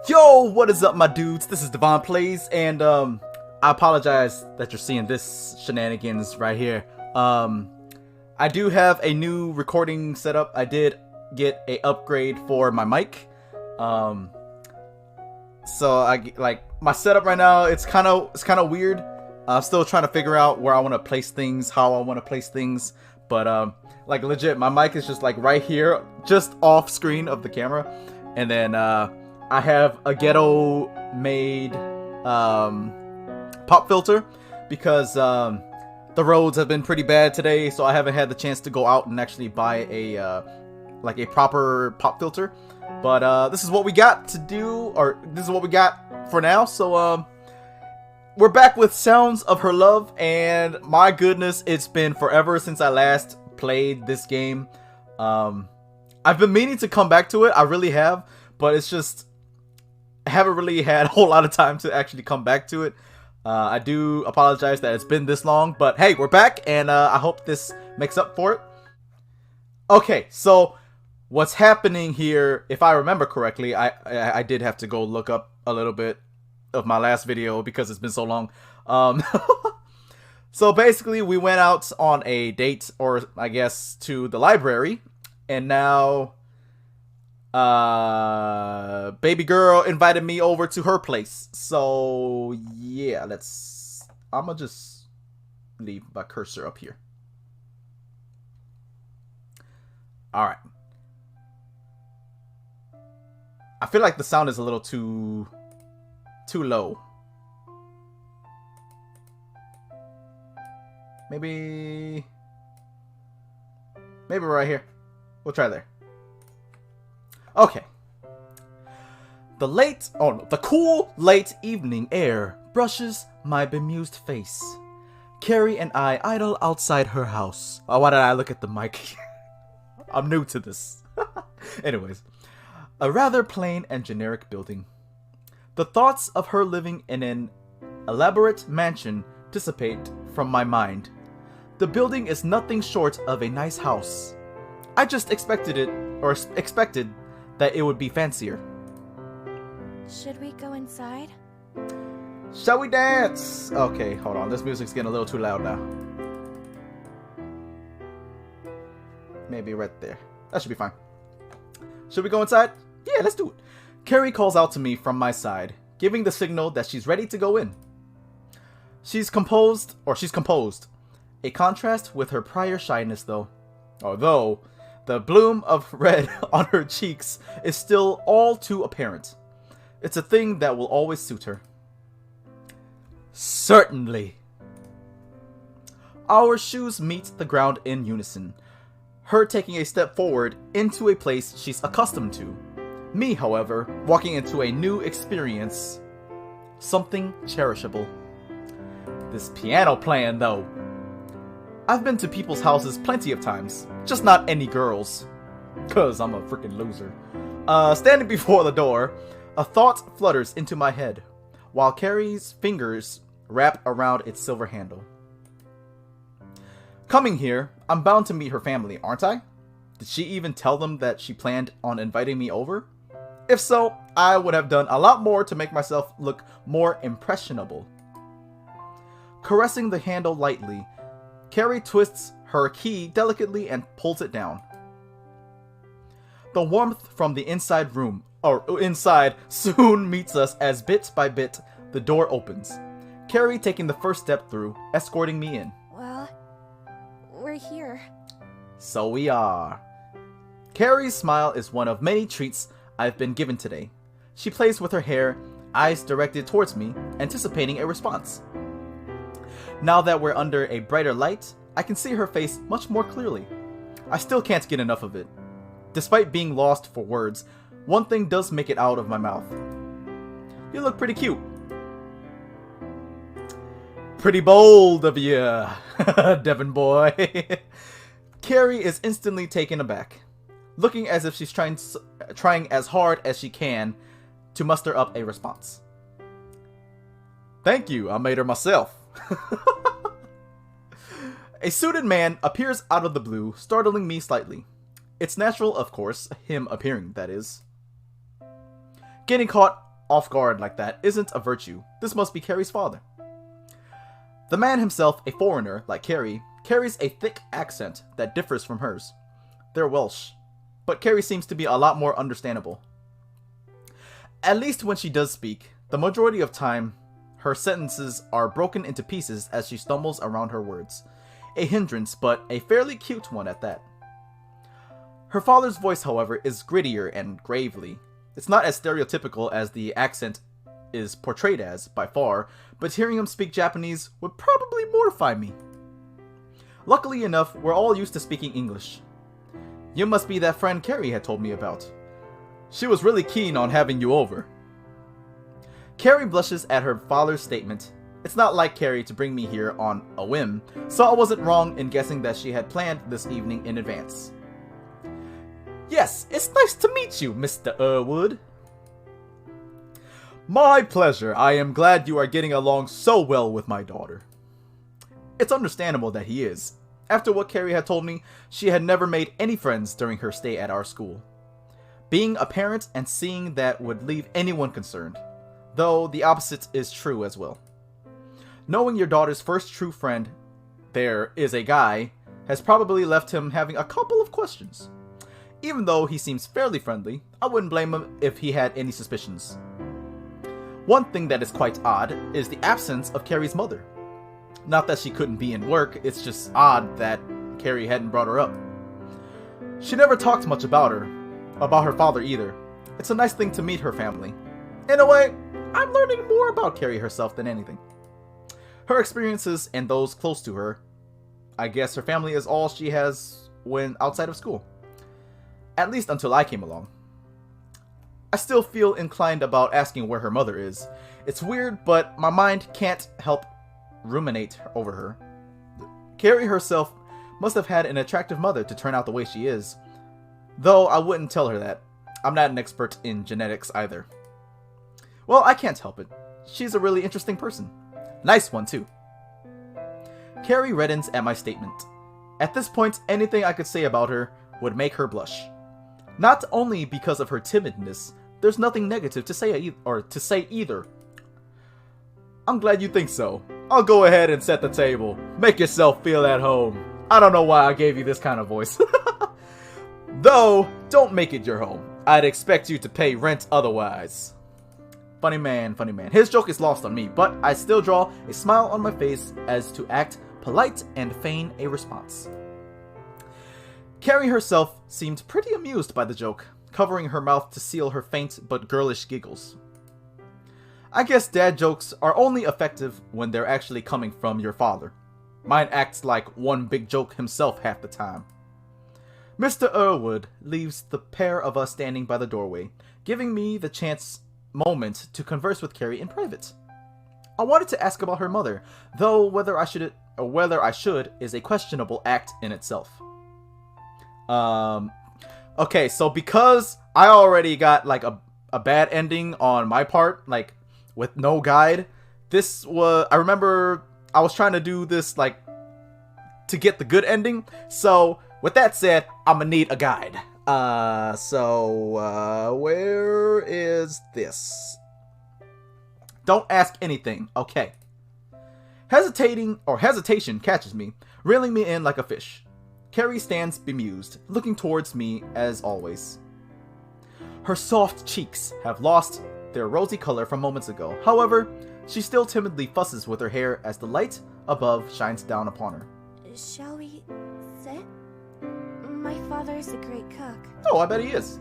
Yo, what is up, my dudes? This is DevinePlays, and I apologize that you're seeing this shenanigans right here. I do have a new recording setup. I did get a upgrade for my mic. So I like my setup right now. It's kind of weird. I'm still trying to figure out where I want to place things, how I want to place things. But like legit, my mic is just like right here, just off screen of the camera, and then I have a ghetto made pop filter because the roads have been pretty bad today, so I haven't had the chance to go out and actually buy a like a proper pop filter. But this is what we got to do, or this is what we got for now. So we're back with Sounds of Her Love, and my goodness, it's been forever since I last played this game. I've been meaning to come back to it, I really have, but it's just I haven't really had a whole lot of time to actually come back to it. I do apologize that it's been this long, but hey, we're back, and I hope this makes up for it. Okay, so what's happening here, if I remember correctly, I did have to go look up a little bit of my last video because it's been so long. So basically, we went out on a date, or I guess to the library, and now baby girl invited me over to her place. So yeah, I'm gonna just leave my cursor up here. All right. I feel like the sound is a little too low. Maybe right here. We'll try there. Okay. The cool late evening air brushes my bemused face. Ceri and I idle outside her house. Oh, why did I look at the mic? I'm new to this. Anyways, a rather plain and generic building. The thoughts of her living in an elaborate mansion dissipate from my mind. The building is nothing short of a nice house. I just expected that it would be fancier. Should we go inside? Shall we dance? Okay, hold on. This music's getting a little too loud now. Maybe right there. That should be fine. Should we go inside? Yeah, let's do it. Ceri calls out to me from my side, giving the signal that she's ready to go in. She's composed. A contrast with her prior shyness, though. Although the bloom of red on her cheeks is still all too apparent. It's a thing that will always suit her. Certainly. Our shoes meet the ground in unison. Her taking a step forward into a place she's accustomed to. Me, however, walking into a new experience. Something cherishable. This piano playing, though. I've been to people's houses plenty of times, just not any girls. 'Cause I'm a freaking loser. Standing before the door, a thought flutters into my head, while Ceri's fingers wrap around its silver handle. Coming here, I'm bound to meet her family, aren't I? Did she even tell them that she planned on inviting me over? If so, I would have done a lot more to make myself look more impressionable. Caressing the handle lightly, Ceri twists her key delicately and pulls it down. The warmth from the inside soon meets us as bit by bit the door opens. Ceri taking the first step through, escorting me in. Well, we're here. So we are. Ceri's smile is one of many treats I've been given today. She plays with her hair, eyes directed towards me, anticipating a response. Now that we're under a brighter light, I can see her face much more clearly. I still can't get enough of it. Despite being lost for words, one thing does make it out of my mouth. You look pretty cute. Pretty bold of you, Devin boy. Ceri is instantly taken aback, looking as if she's trying as hard as she can to muster up a response. Thank you, I made her myself. A suited man appears out of the blue, startling me slightly. It's natural, of course, him appearing, that is. Getting caught off guard like that isn't a virtue. This must be Ceri's father. The man himself, a foreigner like Ceri, carries a thick accent that differs from hers. They're Welsh, but Ceri seems to be a lot more understandable. At least when she does speak, the majority of time, her sentences are broken into pieces as she stumbles around her words. A hindrance, but a fairly cute one at that. Her father's voice, however, is grittier and gravely. It's not as stereotypical as the accent is portrayed as, by far, but hearing him speak Japanese would probably mortify me. Luckily enough, we're all used to speaking English. You must be that friend Ceri had told me about. She was really keen on having you over. Ceri blushes at her father's statement. It's not like Ceri to bring me here on a whim, so I wasn't wrong in guessing that she had planned this evening in advance. Yes, it's nice to meet you, Mr. Erwood. My pleasure. I am glad you are getting along so well with my daughter. It's understandable that he is. After what Ceri had told me, she had never made any friends during her stay at our school. Being a parent and seeing that would leave anyone concerned, though the opposite is true as well. Knowing your daughter's first true friend, there is a guy, has probably left him having a couple of questions. Even though he seems fairly friendly, I wouldn't blame him if he had any suspicions. One thing that is quite odd is the absence of Ceri's mother. Not that she couldn't be in work, it's just odd that Ceri hadn't brought her up. She never talked much about her father either. It's a nice thing to meet her family. In a way, I'm learning more about Ceri herself than anything. Her experiences and those close to her, I guess her family is all she has when outside of school. At least until I came along. I still feel inclined about asking where her mother is. It's weird, but my mind can't help ruminate over her. Ceri herself must have had an attractive mother to turn out the way she is. Though I wouldn't tell her that. I'm not an expert in genetics either. Well, I can't help it. She's a really interesting person. Nice one, too. Ceri reddens at my statement. At this point, anything I could say about her would make her blush. Not only because of her timidness, there's nothing negative to say either. I'm glad you think so. I'll go ahead and set the table. Make yourself feel at home. I don't know why I gave you this kind of voice. Though, don't make it your home. I'd expect you to pay rent otherwise. Funny man, funny man. His joke is lost on me, but I still draw a smile on my face as to act polite and feign a response. Ceri herself seemed pretty amused by the joke, covering her mouth to seal her faint but girlish giggles. I guess dad jokes are only effective when they're actually coming from your father. Mine acts like one big joke himself half the time. Mr. Erwood leaves the pair of us standing by the doorway, giving me the moment to converse with Ceri in private. I wanted to ask about her mother, though whether I should is a questionable act in itself. Okay, so because I already got like a bad ending on my part, like with no guide, I remember I was trying to do this like to get the good ending. So with that said, I'm gonna need a guide. Where is this? Don't ask anything. Okay. Hesitation catches me, reeling me in like a fish. Ceri stands bemused, looking towards me as always. Her soft cheeks have lost their rosy color from moments ago. However, she still timidly fusses with her hair as the light above shines down upon her. Shall we sit? My father's a great cook. Oh, I bet he is.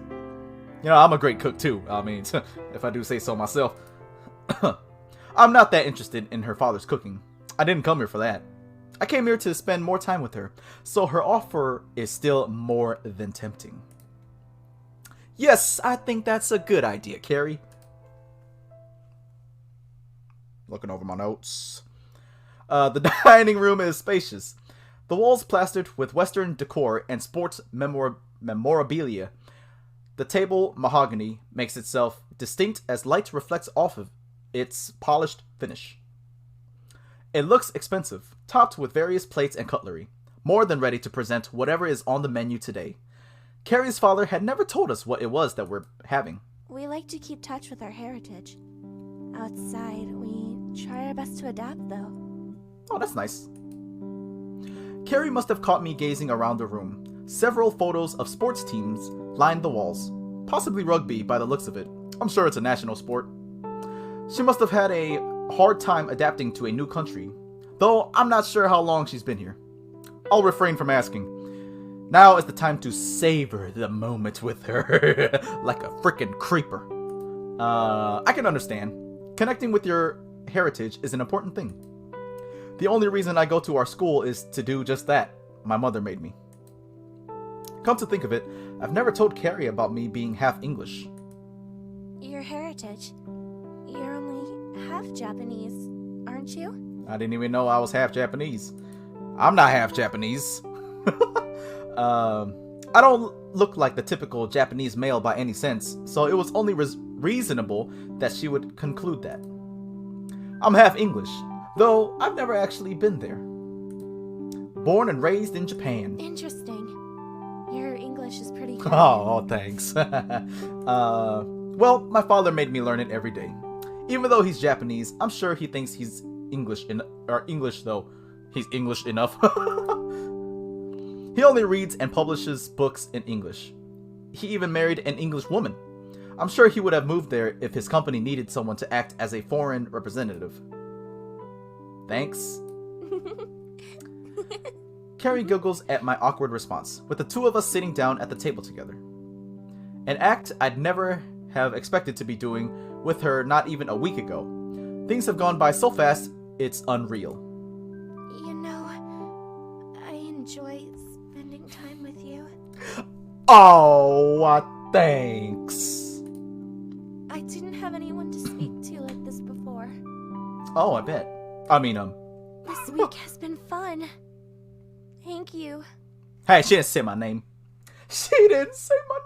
You know, I'm a great cook too. I mean, if I do say so myself. I'm not that interested in her father's cooking. I didn't come here for that. I came here to spend more time with her, so her offer is still more than tempting. Yes, I think that's a good idea, Ceri. Looking over my notes. The dining room is spacious. The walls plastered with Western decor and sports memorabilia. The table, mahogany, makes itself distinct as light reflects off of its polished finish. It looks expensive, topped with various plates and cutlery, more than ready to present whatever is on the menu today. Ceri's father had never told us what it was that we're having. We like to keep touch with our heritage. Outside, we try our best to adapt, though. Oh, that's nice. Ceri must have caught me gazing around the room. Several photos of sports teams lined the walls. Possibly rugby by the looks of it. I'm sure it's a national sport. She must have had a hard time adapting to a new country, though I'm not sure how long she's been here. I'll refrain from asking. Now is the time to savor the moment with her, like a frickin' creeper. I can understand. Connecting with your heritage is an important thing. The only reason I go to our school is to do just that. My mother made me. Come to think of it, I've never told Ceri about me being half English. Your heritage. You're only half Japanese, aren't you? I didn't even know I was half Japanese. I'm not half Japanese. I don't look like the typical Japanese male by any sense, so it was only reasonable that she would conclude that. I'm half English, though I've never actually been there. Born and raised in Japan. Interesting. Your English is pretty good. Oh, thanks. Well, my father made me learn it every day. Even though he's Japanese, I'm sure he thinks he's English though. He's English enough. He only reads and publishes books in English. He even married an English woman. I'm sure he would have moved there if his company needed someone to act as a foreign representative. Thanks. Ceri giggles at my awkward response, with the two of us sitting down at the table together. An act I'd never have expected to be doing with her not even a week ago. Things have gone by so fast, it's unreal. You know, I enjoy spending time with you. Oh, thanks. I didn't have anyone to speak to like this before. Oh, I bet. I mean, This week has been fun. Thank you. Hey, she didn't say my name. She didn't say my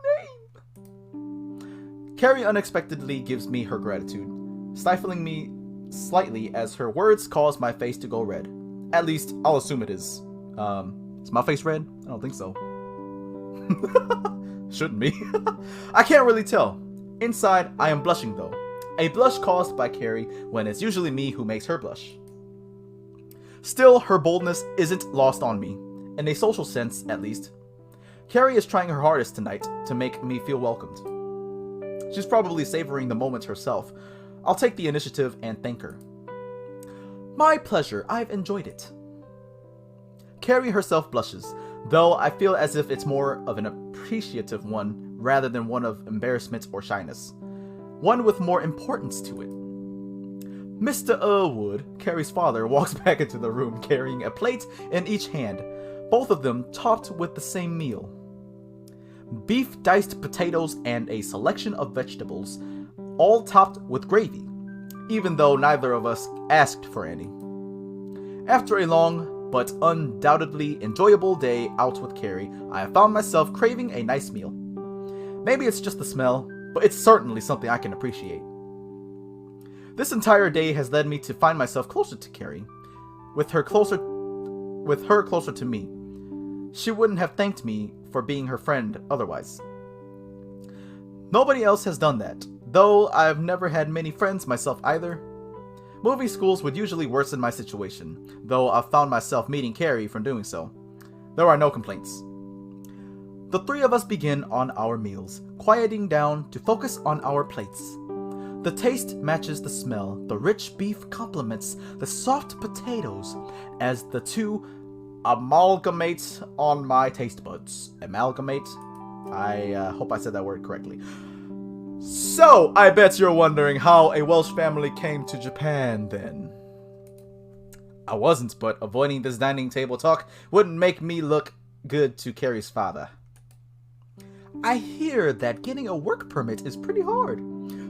name. Ceri unexpectedly gives me her gratitude, stifling me slightly as her words cause my face to go red. At least, I'll assume it is. Is my face red? I don't think so. Shouldn't be. I can't really tell. Inside, I am blushing though. A blush caused by Ceri when it's usually me who makes her blush. Still, her boldness isn't lost on me. In a social sense, at least. Ceri is trying her hardest tonight to make me feel welcomed. She's probably savoring the moment herself. I'll take the initiative and thank her. My pleasure, I've enjoyed it. Ceri herself blushes, though I feel as if it's more of an appreciative one rather than one of embarrassment or shyness. One with more importance to it. Mr. Irwood, Ceri's father, walks back into the room carrying a plate in each hand, both of them topped with the same meal. Beef, diced potatoes, and a selection of vegetables, all topped with gravy, even though neither of us asked for any. After a long, but undoubtedly enjoyable day out with Ceri, I have found myself craving a nice meal. Maybe it's just the smell, but it's certainly something I can appreciate. This entire day has led me to find myself closer to Ceri, with her closer to me. She wouldn't have thanked me for being her friend otherwise. Nobody else has done that, though I've never had many friends myself either. Movie schools would usually worsen my situation, though I've found myself meeting Ceri from doing so. There are no complaints. The three of us begin on our meals, quieting down to focus on our plates. The taste matches the smell, the rich beef complements the soft potatoes as the two amalgamate on my taste buds. Amalgamate? I hope I said that word correctly. So, I bet you're wondering how a Welsh family came to Japan then. I wasn't, but avoiding this dining table talk wouldn't make me look good to Ceri's father. I hear that getting a work permit is pretty hard,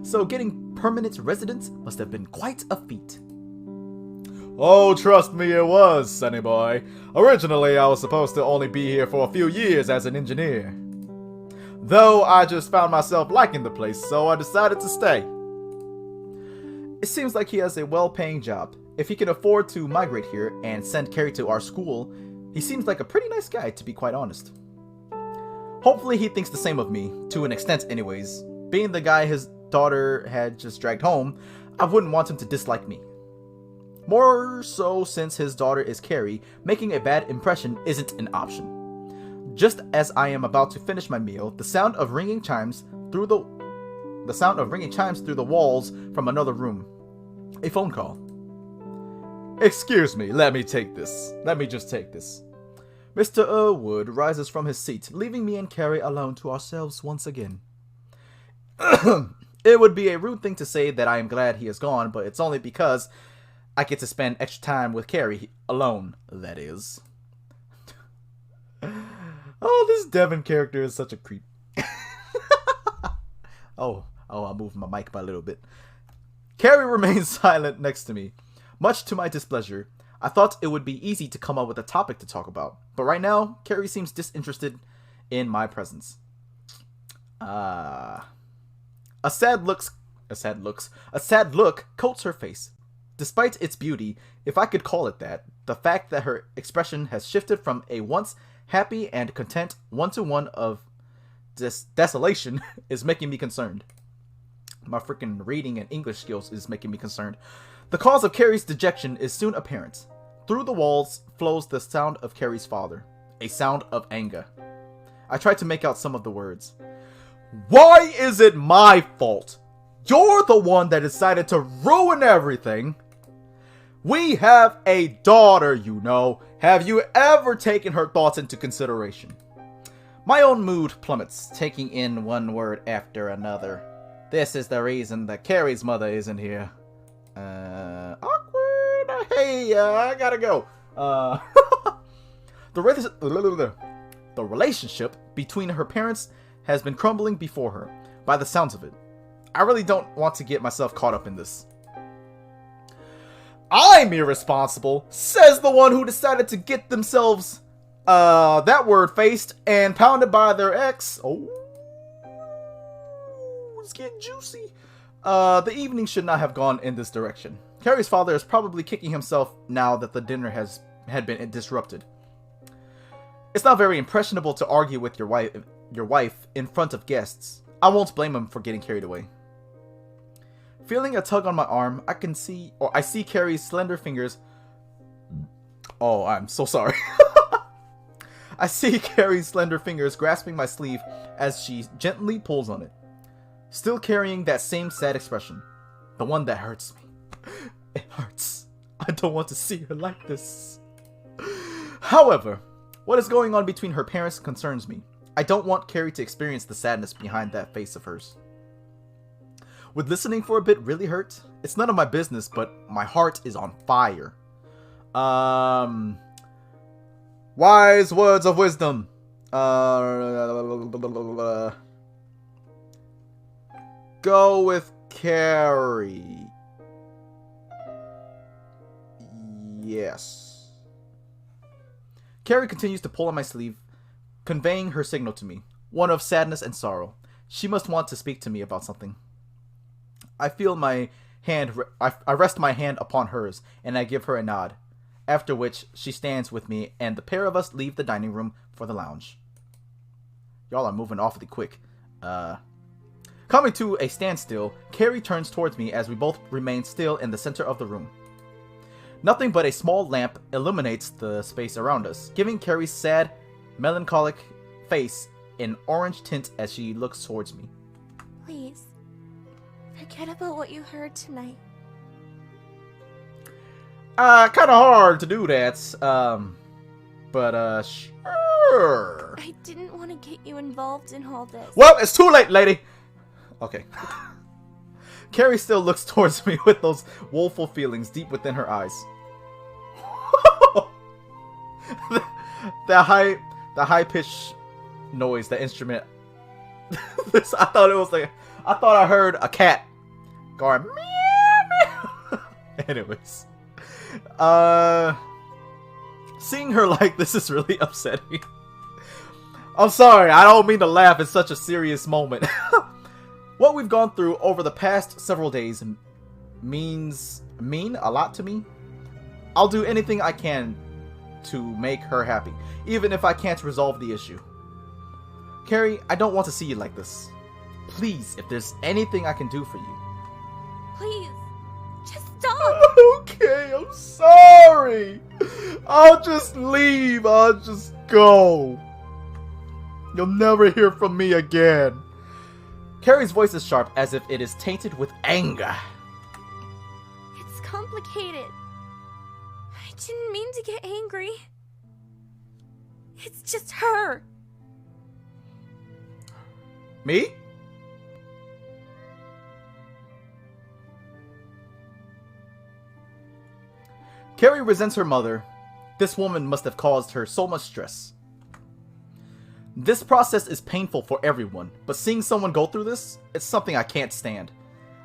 so getting permanent residence must have been quite a feat. Oh, trust me, it was, sonny boy. Originally, I was supposed to only be here for a few years as an engineer. Though I just found myself liking the place, so I decided to stay. It seems like he has a well-paying job. If he can afford to migrate here and send Ceri to our school, he seems like a pretty nice guy, to be quite honest. Hopefully he thinks the same of me, to an extent anyways. Being the guy his daughter had just dragged home, I wouldn't want him to dislike me. More so since his daughter is Ceri, making a bad impression isn't an option. Just as I am about to finish my meal, the sound of ringing chimes through the walls from another room. A phone call. Excuse me, let me just take this. Mr. Wood rises from his seat, leaving me and Ceri alone to ourselves once again. It would be a rude thing to say that I am glad he is gone, but it's only because I get to spend extra time with Ceri alone, that is. Oh, this Devin character is such a creep. Oh, I'm moving my mic by a little bit. Ceri remains silent next to me, much to my displeasure. I thought it would be easy to come up with a topic to talk about, but right now, Ceri seems disinterested in my presence. A sad look coats her face. Despite its beauty, if I could call it that, the fact that her expression has shifted from a once happy and content one-to-one of desolation is making me concerned. My freaking reading and English skills is making me concerned. The cause of Ceri's dejection is soon apparent. Through the walls flows the sound of Ceri's father, a sound of anger. I try to make out some of the words. Why is it my fault? You're the one that decided to ruin everything. We have a daughter, you know. Have you ever taken her thoughts into consideration? My own mood plummets, taking in one word after another. This is the reason that Ceri's mother isn't here. Awkward. Hey, I gotta go. The relationship between her parents has been crumbling before her, by the sounds of it. I really don't want to get myself caught up in this. I'm irresponsible, says the one who decided to get themselves, that word faced and pounded by their ex. Oh, it's getting juicy. The evening should not have gone in this direction. Ceri's father is probably kicking himself now that the dinner had been disrupted. It's not very impressionable to argue with your wife in front of guests. I won't blame him for getting carried away. Feeling a tug on my arm, I see Ceri's slender fingers. Oh, I'm so sorry. I see Ceri's slender fingers grasping my sleeve as she gently pulls on it. Still carrying that same sad expression. The one that hurts me. It hurts. I don't want to see her like this. However, what is going on between her parents concerns me. I don't want Ceri to experience the sadness behind that face of hers. Would listening for a bit really hurt? It's none of my business, but my heart is on fire. Wise words of wisdom. Go with Ceri. Yes. Ceri continues to pull on my sleeve, conveying her signal to me, one of sadness and sorrow. She must want to speak to me about something. I feel my hand. I rest my hand upon hers, and I give her a nod. After which, she stands with me, and the pair of us leave the dining room for the lounge. Y'all are moving awfully quick. Coming to a standstill, Ceri turns towards me as we both remain still in the center of the room. Nothing but a small lamp illuminates the space around us, giving Ceri's sad, melancholic face an orange tint as she looks towards me. Please, forget about what you heard tonight. Kind of hard to do that, but sure. I didn't want to get you involved in all this. Well, it's too late, lady. Okay. Ceri still looks towards me with those woeful feelings deep within her eyes. the high-pitched noise, the instrument. I thought I heard a cat going meow meow. Anyways, seeing her like this is really upsetting. I'm sorry, I don't mean to laugh at such a serious moment. What we've gone through over the past several days mean a lot to me. I'll do anything I can to make her happy, even if I can't resolve the issue. Ceri, I don't want to see you like this. Please, if there's anything I can do for you. Please, just stop. Okay, I'm sorry. I'll just leave. I'll just go. You'll never hear from me again. Ceri's voice is sharp, as if it is tainted with anger. It's complicated. I didn't mean to get angry. It's just her. Me? Ceri resents her mother. This woman must have caused her so much stress. This process is painful for everyone, but seeing someone go through this, it's something I can't stand.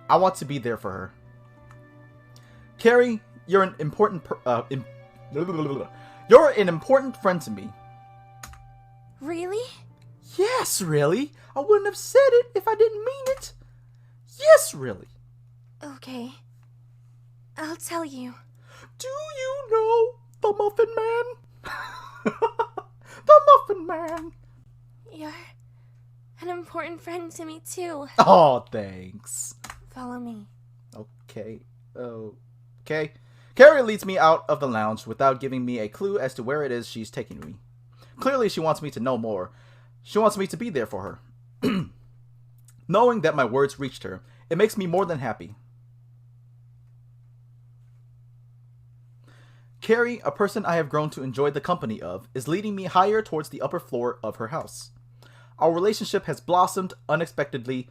I want to be there for her. Ceri, you're an important you're an important friend to me. Really? Yes, really. I wouldn't have said it if I didn't mean it. Yes, really. Okay. I'll tell you. Do you know the Muffin Man? The Muffin Man. You're an important friend to me, too. Oh, thanks. Follow me. Okay. Okay. Ceri leads me out of the lounge without giving me a clue as to where it is she's taking me. Clearly, she wants me to know more. She wants me to be there for her. Knowing that my words reached her, it makes me more than happy. Ceri, a person I have grown to enjoy the company of, is leading me higher towards the upper floor of her house. Our relationship has blossomed unexpectedly,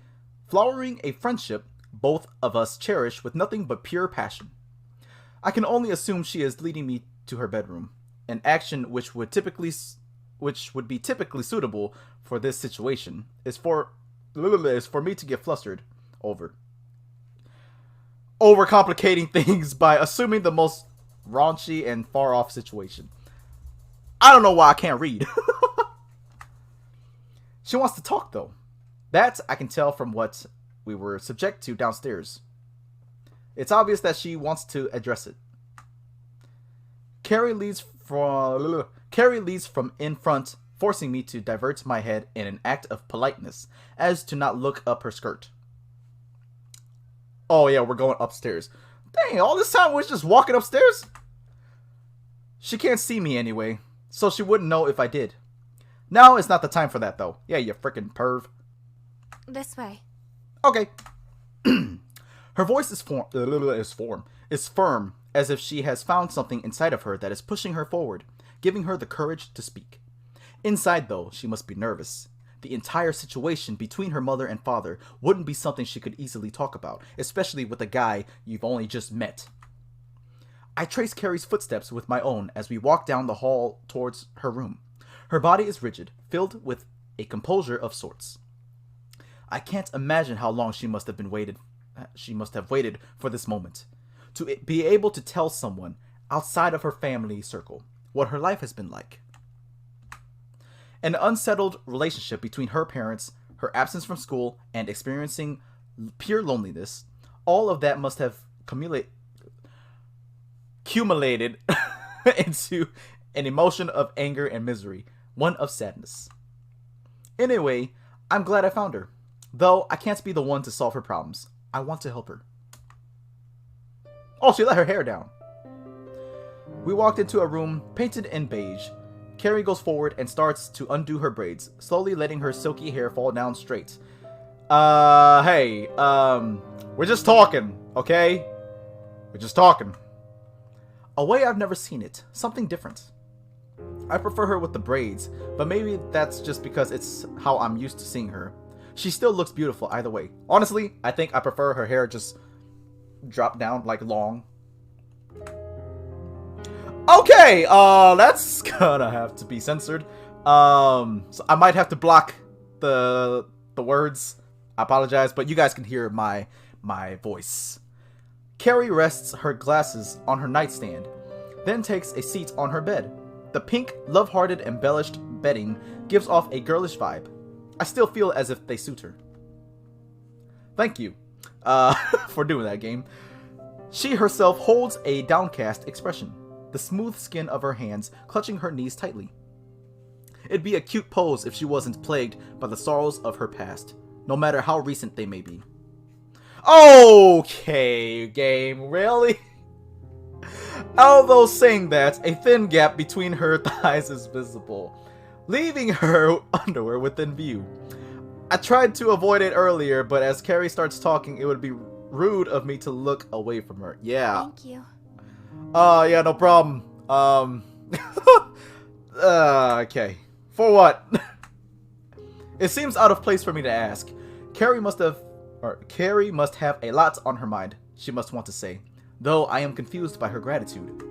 flowering a friendship both of us cherish with nothing but pure passion. I can only assume she is leading me to her bedroom, an action which would be typically suitable for this situation is for me to get flustered over. Overcomplicating things by assuming the most raunchy and far off situation. I don't know why I can't read. She wants to talk though. That I can tell from what we were subject to downstairs. It's obvious that she wants to address it. Ceri leads from in front, forcing me to divert my head in an act of politeness, as to not look up her skirt. Oh yeah, we're going upstairs. Dang, all this time we're just walking upstairs? She can't see me anyway, so she wouldn't know if I did. Now is not the time for that though. Yeah, you frickin' perv. This way. Okay. Her voice is firm, as if she has found something inside of her that is pushing her forward, giving her the courage to speak. Inside, though, she must be nervous. The entire situation between her mother and father wouldn't be something she could easily talk about, especially with a guy you've only just met. I trace Ceri's footsteps with my own as we walk down the hall towards her room. Her body is rigid, filled with a composure of sorts. I can't imagine how long she must have waited for this moment. To be able to tell someone outside of her family circle what her life has been like. An unsettled relationship between her parents, her absence from school, and experiencing pure loneliness, all of that must have accumulated into an emotion of anger and misery, one of sadness. Anyway, I'm glad I found her. Though I can't be the one to solve her problems. I want to help her. Oh, she let her hair down. We walked into a room painted in beige. Ceri goes forward and starts to undo her braids, slowly letting her silky hair fall down straight. Hey, we're just talking, okay? We're just talking. A way I've never seen it. Something different. I prefer her with the braids, but maybe that's just because it's how I'm used to seeing her. She still looks beautiful either way. Honestly, I think I prefer her hair just drop down like long. Okay, that's gonna have to be censored. So I might have to block the words. I apologize, but you guys can hear my voice. Ceri rests her glasses on her nightstand, then takes a seat on her bed. The pink, love-hearted, embellished bedding gives off a girlish vibe. I still feel as if they suit her. Thank you for doing that, game. She herself holds a downcast expression, the smooth skin of her hands clutching her knees tightly. It'd be a cute pose if she wasn't plagued by the sorrows of her past. no matter how recent they may be. Okay, game, really? Although saying that, a thin gap between her thighs is visible, leaving her underwear within view. I tried to avoid it earlier, but as Ceri starts talking, it would be rude of me to look away from her. Yeah. Thank you. Yeah, no problem. Okay. For what? It seems out of place for me to ask. Ceri must have a lot on her mind, she must want to say, though I am confused by her gratitude.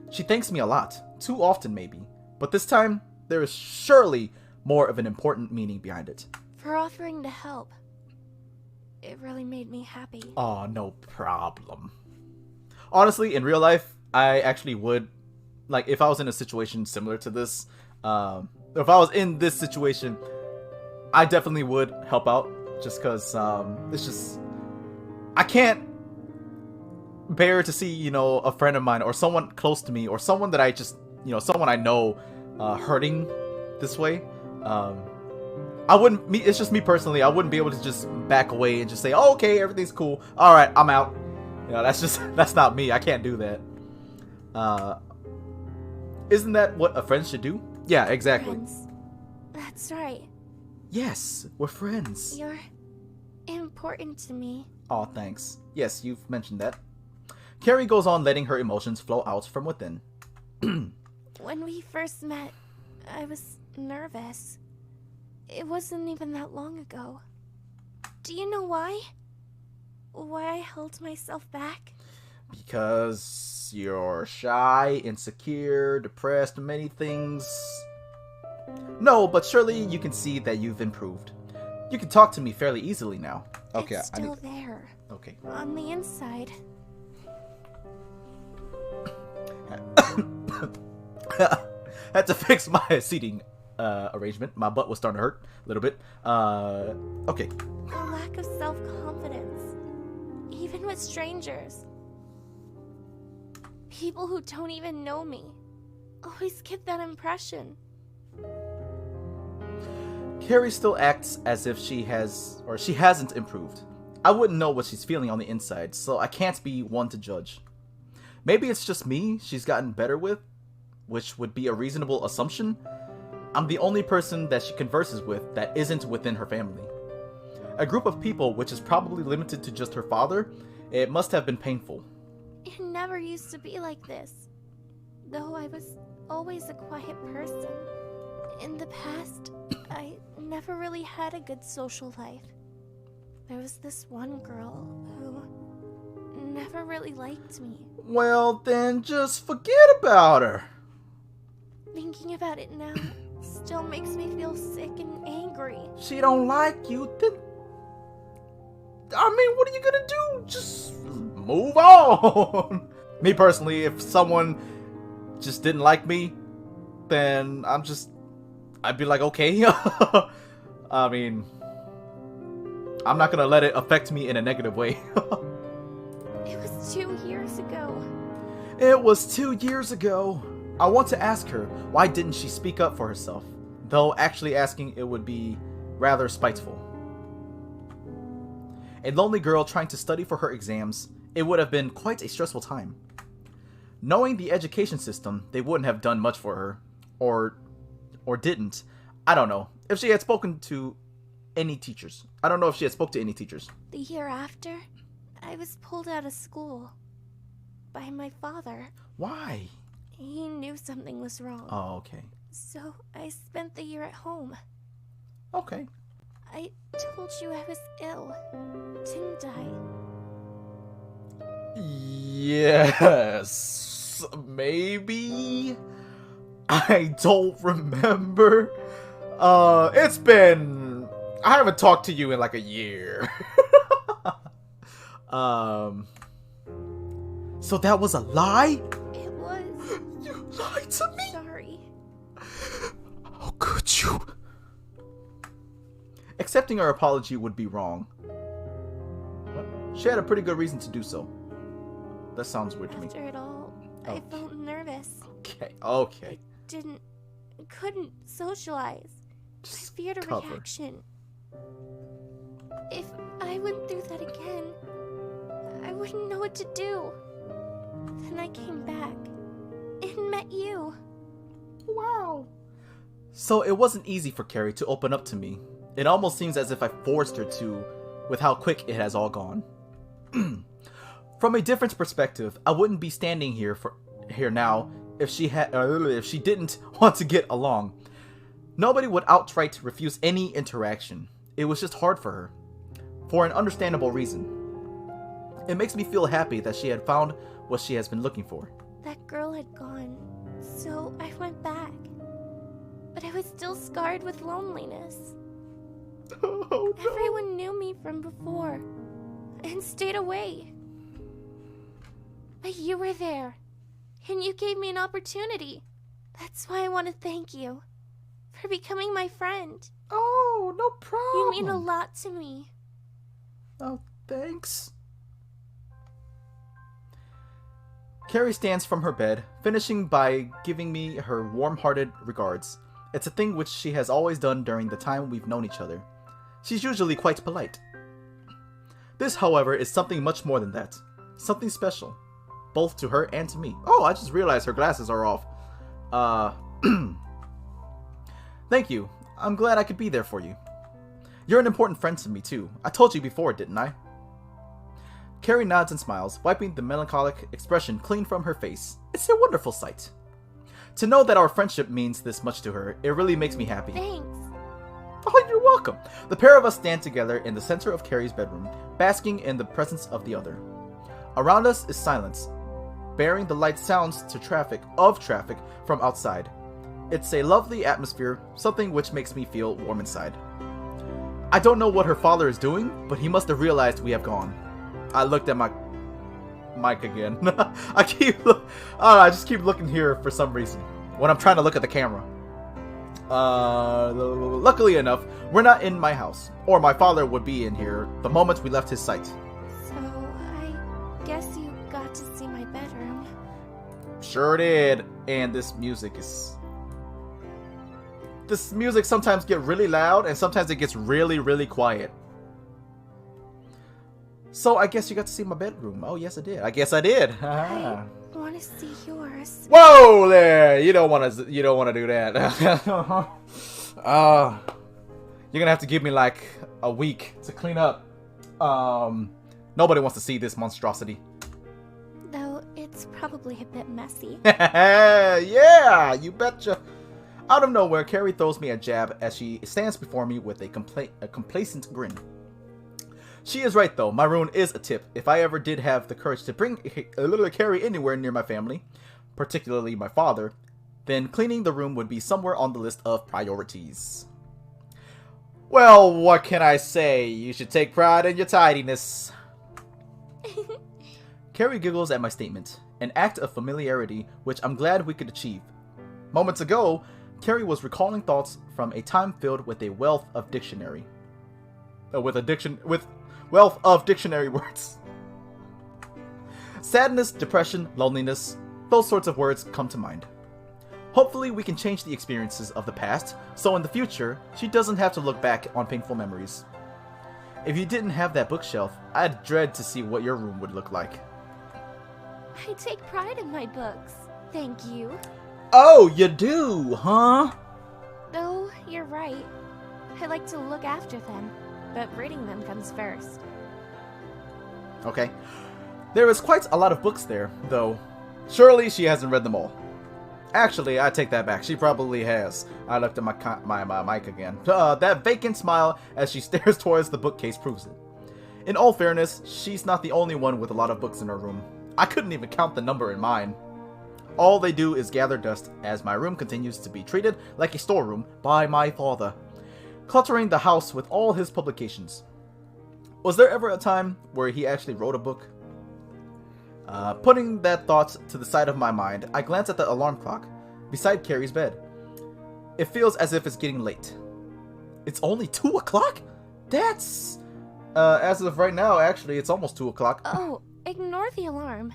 She thanks me a lot, too often maybe, but this time, there is surely more of an important meaning behind it. For offering to help. It really made me happy. Oh, no problem. Honestly, in real life, I actually would, like, if I was in a situation similar to this, if I was in this situation, I definitely would help out, just because, it's just, I can't bear to see, you know, a friend of mine, or someone close to me, or someone that I just, you know, someone I know, hurting this way. I wouldn't, it's just me personally, I wouldn't be able to just back away and just say, oh, okay, everything's cool, alright, I'm out. You know, that's not me, I can't do that. Isn't that what a friend should do? Yeah, exactly. Friends. That's right. Yes, we're friends. You're important to me. Aw, thanks. Yes, you've mentioned that. Ceri goes on letting her emotions flow out from within. When we first met, I was nervous. It wasn't even that long ago. Do you know why? Why I held myself back? Because you're shy, insecure, depressed, many things. No, but surely you can see that you've improved. You can talk to me fairly easily now. Okay, it's still there. Okay. On the inside. Had to fix my seating arrangement. My butt was starting to hurt a little bit. Okay. A lack of self-confidence. Even with strangers. People who don't even know me. Always get that impression. Ceri still acts as if she hasn't improved. I wouldn't know what she's feeling on the inside, so I can't be one to judge. Maybe it's just me she's gotten better with, which would be a reasonable assumption. I'm the only person that she converses with that isn't within her family. A group of people which is probably limited to just her father. It must have been painful. It never used to be like this. Though I was always a quiet person. In the past, I never really had a good social life. There was this one girl who never really liked me. Well, then just forget about her. Thinking about it now still makes me feel sick and angry. She don't like you, then... I mean, what are you gonna do? Just move on. Me personally, if someone just didn't like me, then I'd be like, okay. I mean, I'm not gonna let it affect me in a negative way. It was 2 years ago. It was 2 years ago. I want to ask her, why didn't she speak up for herself? Though actually asking it would be rather spiteful. A lonely girl trying to study for her exams, it would have been quite a stressful time. Knowing the education system, they wouldn't have done much for her. Or didn't. I don't know. If she had spoken to any teachers. I don't know if she had spoke to any teachers. The year after, I was pulled out of school. By my father. Why? He knew something was wrong. Oh, okay. So I spent the year at home. Okay. I told you I was ill, didn't I? Yes. Maybe? I don't remember. It's been... I haven't talked to you in like a year. So that was a lie? It was. You lied to me? Sorry. How could you? Accepting her apology would be wrong. She had a pretty good reason to do so. That sounds weird to me. After it all, I felt nervous. Okay. Couldn't socialize. I feared a reaction. If I went through that again, I wouldn't know what to do. Then I came back and met you. Wow. So it wasn't easy for Ceri to open up to me. It almost seems as if I forced her to, with how quick it has all gone. From a different perspective, I wouldn't be standing here now if she didn't want to get along. Nobody would outright refuse any interaction. It was just hard for her, for an understandable reason. It makes me feel happy that she had found what she has been looking for. That girl had gone, so I went back. But I was still scarred with loneliness. Oh, no. Everyone knew me from before and stayed away. But you were there, and you gave me an opportunity. That's why I want to thank you for becoming my friend. Oh, no problem. You mean a lot to me. Oh, thanks. Ceri stands from her bed, finishing by giving me her warm-hearted regards. It's a thing which she has always done during the time we've known each other. She's usually quite polite. This, however, is something much more than that. Something special. Both to her and to me. Oh, I just realized her glasses are off. Thank you. I'm glad I could be there for you. You're an important friend to me, too. I told you before, didn't I? Ceri nods and smiles, wiping the melancholic expression clean from her face. It's a wonderful sight. To know that our friendship means this much to her, it really makes me happy. Thanks. Oh, you're welcome. The pair of us stand together in the center of Ceri's bedroom, basking in the presence of the other. Around us is silence, bearing the light sounds to traffic from outside. It's a lovely atmosphere, something which makes me feel warm inside. I don't know what her father is doing, but he must have realized we have gone. I looked at my mic again. I just keep looking here for some reason when I'm trying to look at the camera. Luckily enough, we're not in my house, or my father would be in here the moment we left his sight. So, I guess you got to see my bedroom. Sure did. And this music sometimes gets really loud, and sometimes it gets really, really quiet. So I guess you got to see my bedroom. Oh, yes, I did. I guess I did. I want to see yours. Whoa there! You don't want to do that. You're gonna have to give me like a week to clean up. Nobody wants to see this monstrosity. Though it's probably a bit messy. Yeah, you betcha. Out of nowhere, Ceri throws me a jab as she stands before me with a complacent grin. She is right though, my room is a tip. If I ever did have the courage to bring a little Ceri anywhere near my family, particularly my father, then cleaning the room would be somewhere on the list of priorities. Well, what can I say? You should take pride in your tidiness. Ceri giggles at my statement, an act of familiarity which I'm glad we could achieve. Moments ago, Ceri was recalling thoughts from a time filled with a wealth of dictionary. Wealth of dictionary words. Sadness, depression, loneliness, those sorts of words come to mind. Hopefully we can change the experiences of the past, so in the future, she doesn't have to look back on painful memories. If you didn't have that bookshelf, I'd dread to see what your room would look like. I take pride in my books. Thank you. Oh, you do, huh? Though, you're right. I like to look after them, but reading them comes first. Okay. There is quite a lot of books there, though. Surely she hasn't read them all. Actually, I take that back. She probably has. I looked at my mic again. That vacant smile as she stares towards the bookcase proves it. In all fairness, she's not the only one with a lot of books in her room. I couldn't even count the number in mine. All they do is gather dust as my room continues to be treated like a storeroom by my father, cluttering the house with all his publications. Was there ever a time where he actually wrote a book? Putting that thought to the side of my mind, I glance at the alarm clock beside Ceri's bed. It feels as if it's getting late. It's only 2 o'clock? That's... as of right now, actually, it's almost 2 o'clock. Oh, ignore the alarm.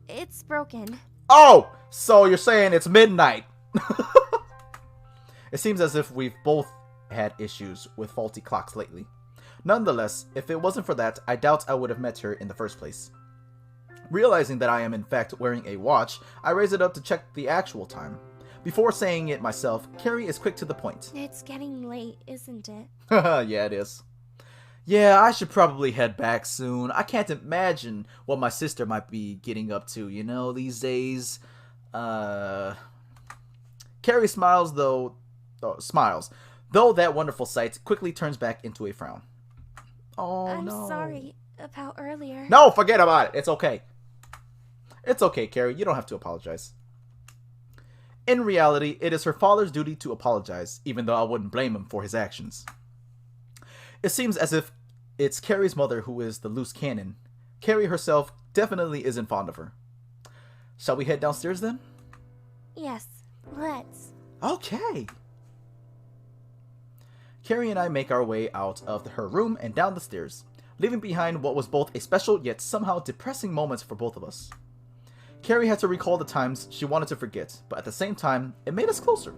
It's broken. Oh! So you're saying it's midnight. It seems as if we've both had issues with faulty clocks lately. Nonetheless, if it wasn't for that, I doubt I would have met her in the first place. Realizing that I am in fact wearing a watch, I raise it up to check the actual time. Before saying it myself, Ceri is quick to the point. It's getting late, isn't it? Yeah, it is. Yeah, I should probably head back soon. I can't imagine what my sister might be getting up to, these days. Ceri smiles, though that wonderful sight quickly turns back into a frown. Oh, I'm no. sorry about earlier. No, forget about it. It's okay. It's okay, Ceri. You don't have to apologize. In reality, it is her father's duty to apologize, even though I wouldn't blame him for his actions. It seems as if it's Ceri's mother who is the loose cannon. Ceri herself definitely isn't fond of her. Shall we head downstairs then? Yes, let's. Okay. Ceri and I make our way out of her room and down the stairs, leaving behind what was both a special yet somehow depressing moment for both of us. Ceri had to recall the times she wanted to forget, but at the same time, it made us closer.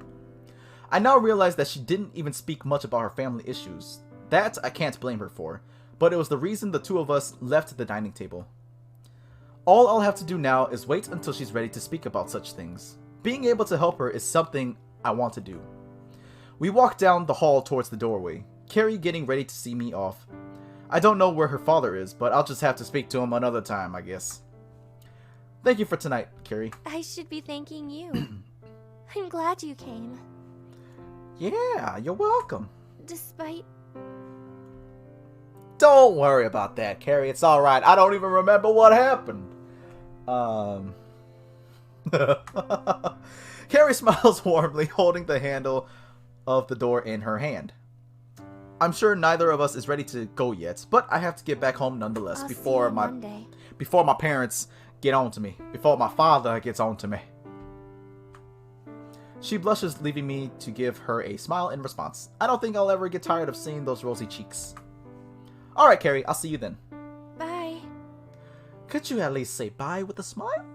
I now realize that she didn't even speak much about her family issues. That I can't blame her for, but it was the reason the two of us left the dining table. All I'll have to do now is wait until she's ready to speak about such things. Being able to help her is something I want to do. We walk down the hall towards the doorway, Ceri getting ready to see me off. I don't know where her father is, but I'll just have to speak to him another time, I guess. Thank you for tonight, Ceri. I should be thanking you. I'm glad you came. Yeah, you're welcome. Despite... Don't worry about that, Ceri. It's alright. I don't even remember what happened. Ceri smiles warmly, holding the handle of the door in her hand. I'm sure neither of us is ready to go yet, but I have to get back home nonetheless before my parents get on to me. Before my father gets on to me. She blushes, leaving me to give her a smile in response. I don't think I'll ever get tired of seeing those rosy cheeks. Alright, Ceri, I'll see you then. Bye. Could you at least say bye with a smile?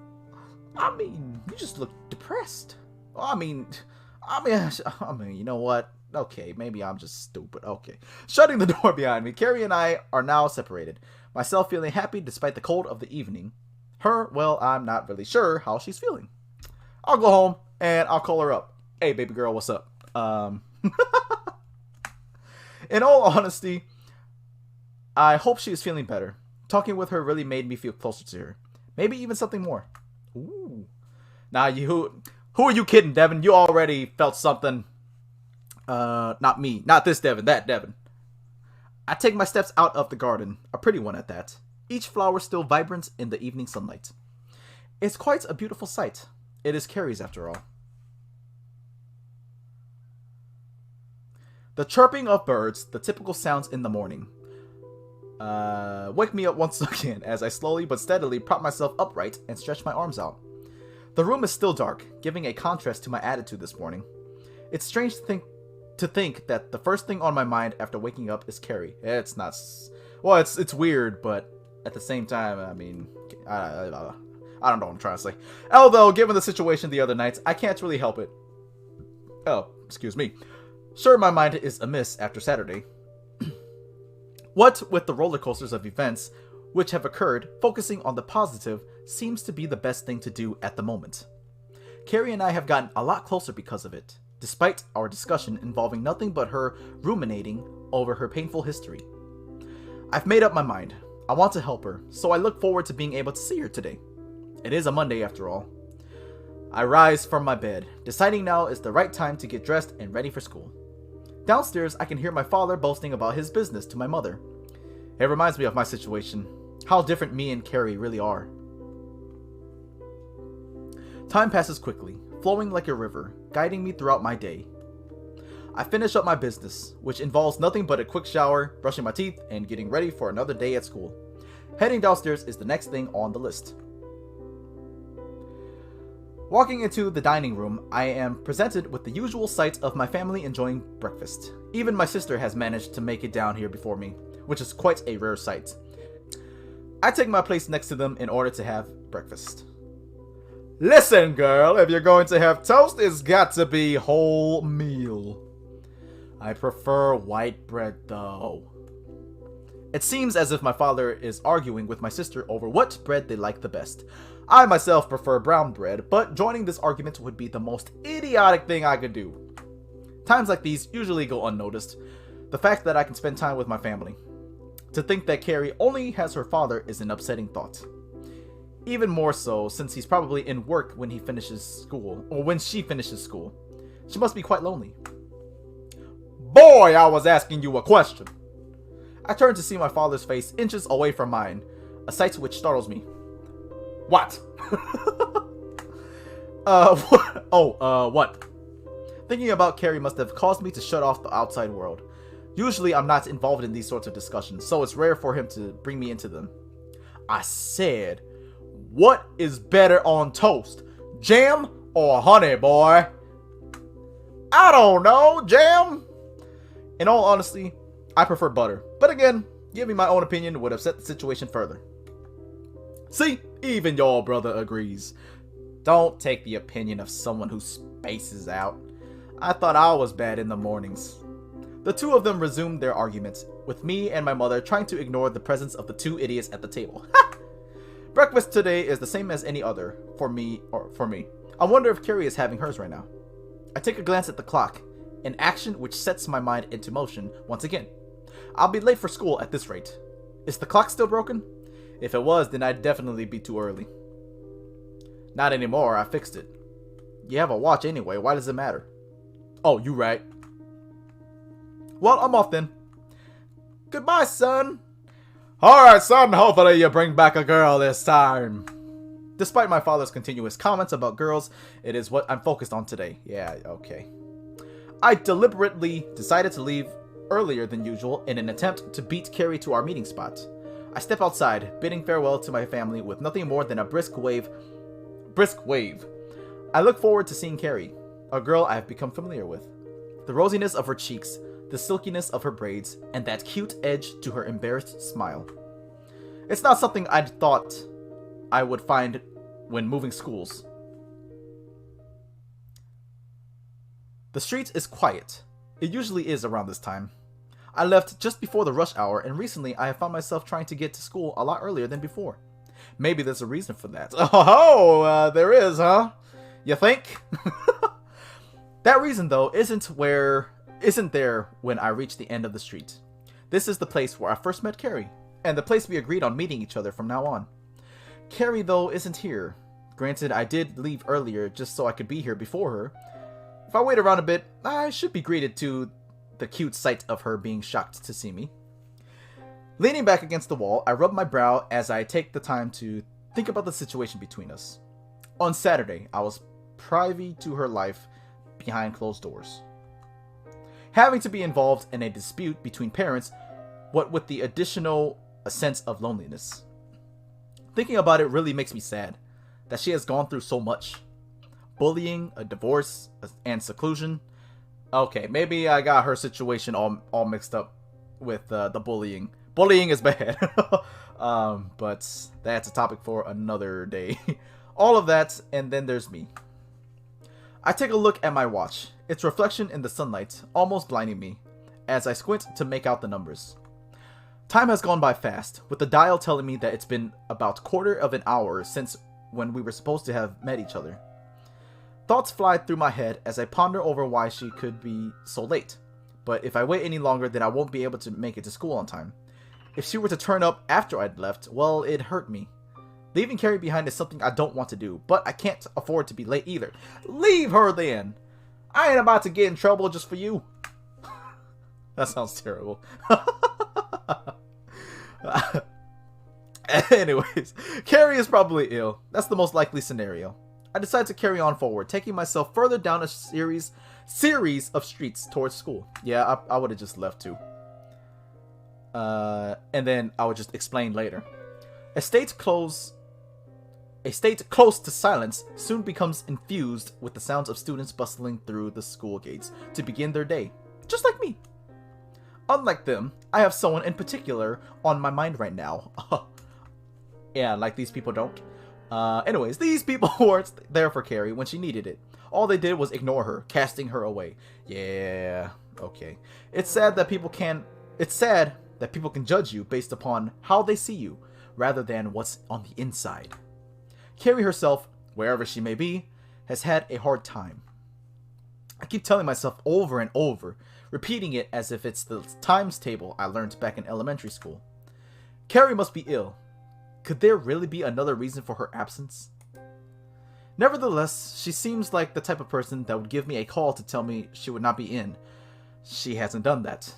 I mean, you just look depressed. I mean, you know what? Okay, maybe I'm just stupid. Okay. Shutting the door behind me, Ceri and I are now separated. Myself feeling happy despite the cold of the evening. Her, well, I'm not really sure how she's feeling. I'll go home and I'll call her up. Hey, baby girl, what's up? In all honesty, I hope she is feeling better. Talking with her really made me feel closer to her. Maybe even something more. Ooh. Now, who are you kidding, Devin? You already felt something. Not me. Not this Devin, that Devin. I take my steps out of the garden, a pretty one at that. Each flower still vibrant in the evening sunlight. It's quite a beautiful sight. It is Ceri's after all. The chirping of birds, the typical sounds in the morning. Wake me up once again as I slowly but steadily prop myself upright and stretch my arms out. The room is still dark, giving a contrast to my attitude this morning. It's strange to think that the first thing on my mind after waking up is Ceri. It's not... Well, it's weird, but at the same time, I mean... I don't know what I'm trying to say. Although, given the situation the other night, I can't really help it. Oh, excuse me. Sure, my mind is amiss after Saturday. What with the roller coasters of events which have occurred, focusing on the positive seems to be the best thing to do at the moment. Ceri and I have gotten a lot closer because of it, despite our discussion involving nothing but her ruminating over her painful history. I've made up my mind. I want to help her, so I look forward to being able to see her today. It is a Monday after all. I rise from my bed, deciding now is the right time to get dressed and ready for school. Downstairs, I can hear my father boasting about his business to my mother. It reminds me of my situation, how different me and Ceri really are. Time passes quickly, flowing like a river, guiding me throughout my day. I finish up my business, which involves nothing but a quick shower, brushing my teeth, and getting ready for another day at school. Heading downstairs is the next thing on the list. Walking into the dining room, I am presented with the usual sight of my family enjoying breakfast. Even my sister has managed to make it down here before me, which is quite a rare sight. I take my place next to them in order to have breakfast. Listen, girl, if you're going to have toast, it's got to be whole meal. I prefer white bread, though. It seems as if my father is arguing with my sister over what bread they like the best. I myself prefer brown bread, but joining this argument would be the most idiotic thing I could do. Times like these usually go unnoticed. The fact that I can spend time with my family. To think that Ceri only has her father is an upsetting thought. Even more so since he's probably in work when he finishes school, or when she finishes school. She must be quite lonely. Boy, I was asking you a question. I turn to see my father's face inches away from mine, a sight which startles me. What? What? Thinking about Ceri must have caused me to shut off the outside world. Usually I'm not involved in these sorts of discussions, so it's rare for him to bring me into them. I said, what is better on toast, jam or honey, boy? I don't know, jam. In all honesty, I prefer butter. But again, giving my own opinion would upset the situation further. See, even your brother agrees. Don't take the opinion of someone who spaces out. I thought I was bad in the mornings. The two of them resumed their arguments, with me and my mother trying to ignore the presence of the two idiots at the table. Breakfast today is the same as any other, for me. I wonder if Ceri is having hers right now. I take a glance at the clock, an action which sets my mind into motion once again. I'll be late for school at this rate. Is the clock still broken? If it was, then I'd definitely be too early. Not anymore, I fixed it. You have a watch anyway, why does it matter? Oh, you right. Well, I'm off then. Goodbye, son. Alright, son, hopefully you bring back a girl this time. Despite my father's continuous comments about girls, it is what I'm focused on today. Yeah, okay. I deliberately decided to leave earlier than usual in an attempt to beat Ceri to our meeting spot. I step outside, bidding farewell to my family with nothing more than a brisk wave. I look forward to seeing Ceri, a girl I have become familiar with. The rosiness of her cheeks, the silkiness of her braids, and that cute edge to her embarrassed smile. It's not something I'd thought I would find when moving schools. The street is quiet. It usually is around this time. I left just before the rush hour, and recently I have found myself trying to get to school a lot earlier than before. Maybe there's a reason for that. Oh, there is, huh? You think? That reason, though, isn't there when I reach the end of the street. This is the place where I first met Ceri, and the place we agreed on meeting each other from now on. Ceri, though, isn't here. Granted, I did leave earlier just so I could be here before her. If I wait around a bit, I should be greeted to the cute sight of her being shocked to see me. Leaning back against the wall, I rub my brow as I take the time to think about the situation between us. On Saturday, I was privy to her life behind closed doors. Having to be involved in a dispute between parents, what with the additional sense of loneliness. Thinking about it really makes me sad that she has gone through so much. Bullying, a divorce, and seclusion. Okay, maybe I got her situation all mixed up with the bullying. Bullying is bad. But that's a topic for another day. All of that, and then there's me. I take a look at my watch, its reflection in the sunlight almost blinding me, as I squint to make out the numbers. Time has gone by fast, with the dial telling me that it's been about quarter of an hour since when we were supposed to have met each other. Thoughts fly through my head as I ponder over why she could be so late, but if I wait any longer then I won't be able to make it to school on time. If she were to turn up after I'd left, well, it'd hurt me. Leaving Ceri behind is something I don't want to do, but I can't afford to be late either. Leave her then! I ain't about to get in trouble just for you. That sounds terrible. Anyways, Ceri is probably ill. That's the most likely scenario. I decide to carry on forward, taking myself further down a series of streets towards school. Yeah, I would have just left too. And then I would just explain later. A state close to silence soon becomes infused with the sounds of students bustling through the school gates to begin their day, just like me. Unlike them, I have someone in particular on my mind right now. Yeah, like these people don't. Anyways, these people weren't there for Ceri when she needed it. All they did was ignore her, casting her away. Yeah, okay. It's sad that people can judge you based upon how they see you, rather than what's on the inside. Ceri herself, wherever she may be, has had a hard time. I keep telling myself over and over, repeating it as if it's the times table I learned back in elementary school. Ceri must be ill. Could there really be another reason for her absence? Nevertheless, she seems like the type of person that would give me a call to tell me she would not be in. She hasn't done that.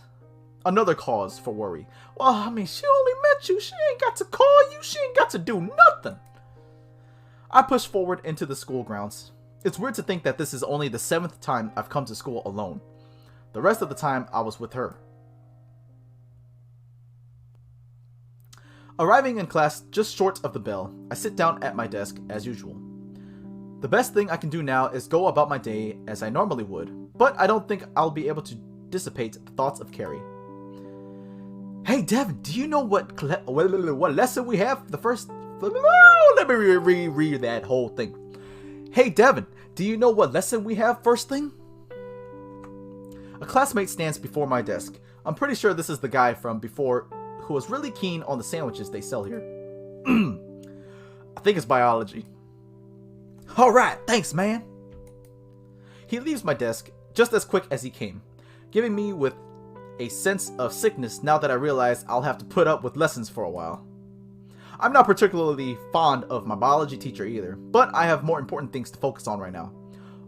Another cause for worry. Well, I mean, she only met you. She ain't got to call you. She ain't got to do nothing. I push forward into the school grounds. It's weird to think that this is only the 7th time I've come to school alone. The rest of the time, I was with her. Arriving in class just short of the bell, I sit down at my desk as usual. The best thing I can do now is go about my day as I normally would, but I don't think I'll be able to dissipate the thoughts of Ceri. Hey Devin, do you know what lesson we have? The first... Let me reread that whole thing. Hey Devin, do you know what lesson we have first thing? A classmate stands before my desk. I'm pretty sure this is the guy from before who was really keen on the sandwiches they sell here. I think it's biology. Alright, thanks man. He leaves my desk just as quick as he came, giving me with a sense of sickness now that I realize I'll have to put up with lessons for a while. I'm not particularly fond of my biology teacher either, but I have more important things to focus on right now.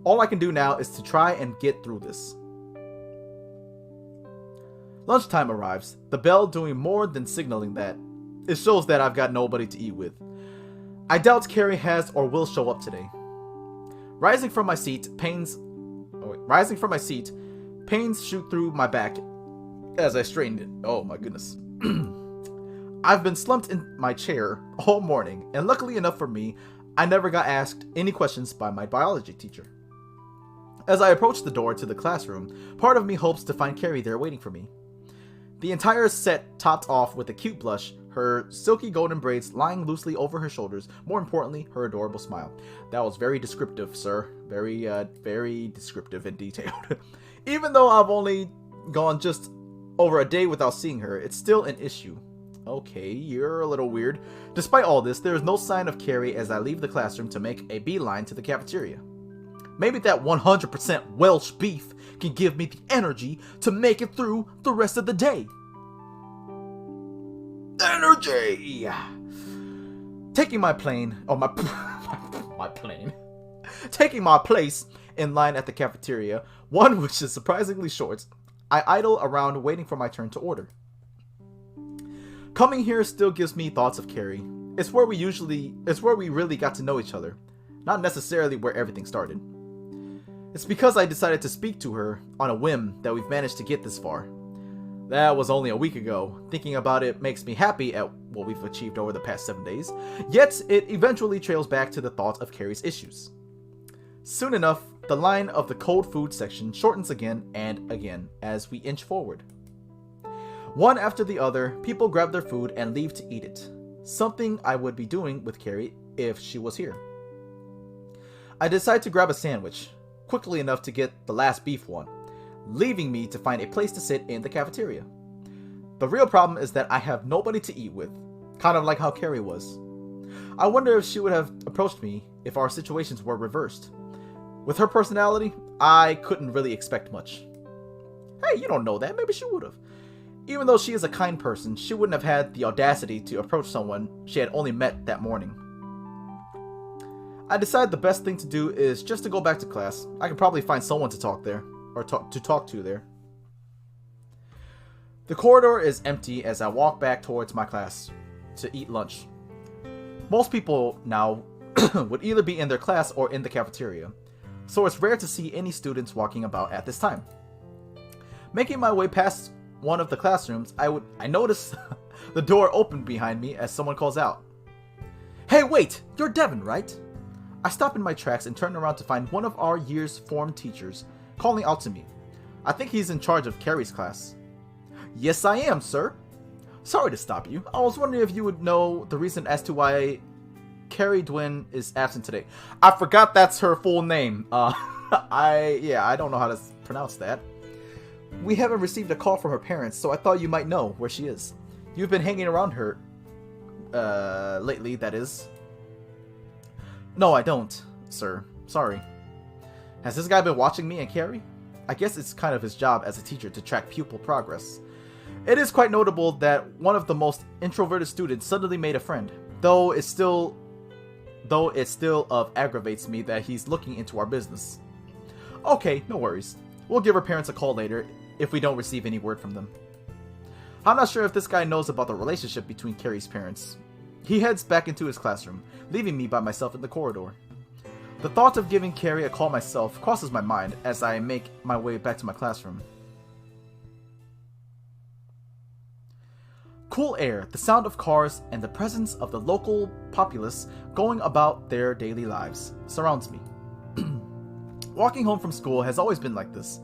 All I can do now is to try and get through this. Lunchtime arrives, the bell doing more than signaling that. It shows that I've got nobody to eat with. I doubt Ceri has or will show up today. Rising from my seat, pains shoot through my back as I straighten it. Oh my goodness. I've been slumped in my chair all morning, and luckily enough for me, I never got asked any questions by my biology teacher. As I approach the door to the classroom, part of me hopes to find Ceri there waiting for me. The entire set topped off with a cute blush, her silky golden braids lying loosely over her shoulders, more importantly, her adorable smile. That was very descriptive, sir. Very descriptive and detailed. Even though I've only gone just over a day without seeing her, it's still an issue. Okay, you're a little weird. Despite all this, there is no sign of Ceri as I leave the classroom to make a beeline to the cafeteria. Maybe that 100% Welsh beef can give me the energy to make it through the rest of the day. Energy! Taking my Taking my place in line at the cafeteria, one which is surprisingly short, I idle around waiting for my turn to order. Coming here still gives me thoughts of Ceri. It's where we really got to know each other, not necessarily where everything started. It's because I decided to speak to her on a whim that we've managed to get this far. That was only a week ago. Thinking about it makes me happy at what we've achieved over the past 7 days, yet it eventually trails back to the thought of Ceri's issues. Soon enough, the line of the cold food section shortens again and again as we inch forward. One after the other, people grab their food and leave to eat it. Something I would be doing with Ceri if she was here. I decide to grab a sandwich, quickly enough to get the last beef one, leaving me to find a place to sit in the cafeteria. The real problem is that I have nobody to eat with, kind of like how Ceri was. I wonder if she would have approached me if our situations were reversed. With her personality, I couldn't really expect much. Hey, you don't know that, maybe she would have. Even though she is a kind person, she wouldn't have had the audacity to approach someone she had only met that morning. I decide the best thing to do is just to go back to class. I can probably find someone to talk to there. The corridor is empty as I walk back towards my class to eat lunch. Most people now would either be in their class or in the cafeteria, so it's rare to see any students walking about at this time. Making my way past one of the classrooms, I notice the door opened behind me as someone calls out. Hey wait, you're Devin, right? I stop in my tracks and turn around to find one of our year's form teachers calling out to me. I think he's in charge of Ceri's class. Yes I am, sir. Sorry to stop you. I was wondering if you would know the reason as to why Ceridwen is absent today. I forgot that's her full name. I don't know how to pronounce that. We haven't received a call from her parents, so I thought you might know where she is. You've been hanging around her, lately, that is. No, I don't, sir. Sorry. Has this guy been watching me and Ceri? I guess it's kind of his job as a teacher to track pupil progress. It is quite notable that one of the most introverted students suddenly made a friend, though it still aggravates me that he's looking into our business. Okay, no worries. We'll give her parents a call later if we don't receive any word from them. I'm not sure if this guy knows about the relationship between Ceri's parents. He heads back into his classroom, leaving me by myself in the corridor. The thought of giving Ceri a call myself crosses my mind as I make my way back to my classroom. Cool air, the sound of cars, and the presence of the local populace going about their daily lives surrounds me. Walking home from school has always been like this.